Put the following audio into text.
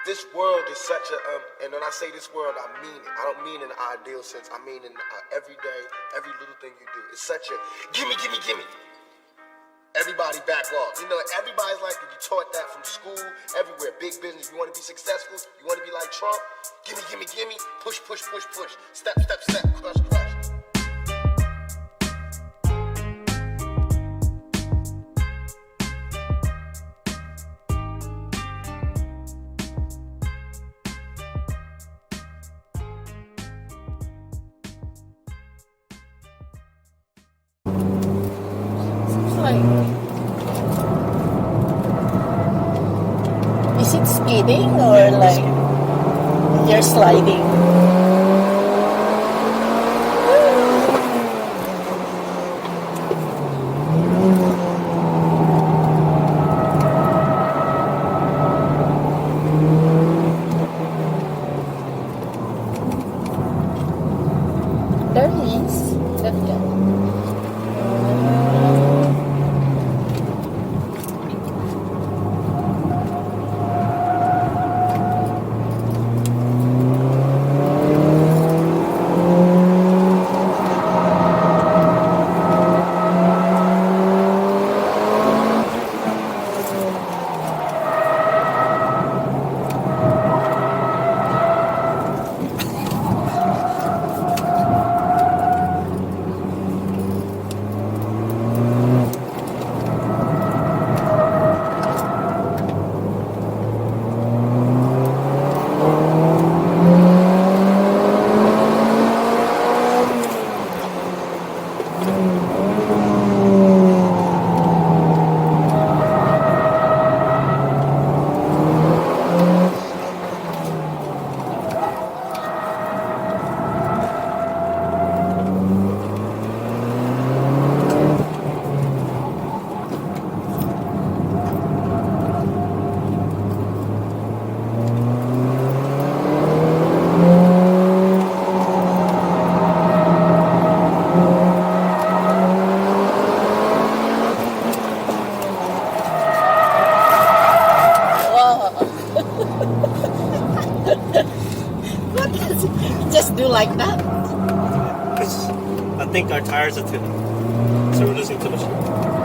this world is such a, and when I say this world, I mean it. I don't mean in an ideal sense. I mean in every day, every little thing you do. It's such a, gimme, gimme, gimme. Everybody back off. You know, everybody's like, you taught that from school, everywhere. Big business, you want to be successful, you want to be like Trump, gimme, gimme, gimme, push, push, push, push, step, step, step, crush, crush. Is it skidding or like you're sliding? There he is. There he is. What does it just do like that? Because I think our tires are thin, so we're losing too much.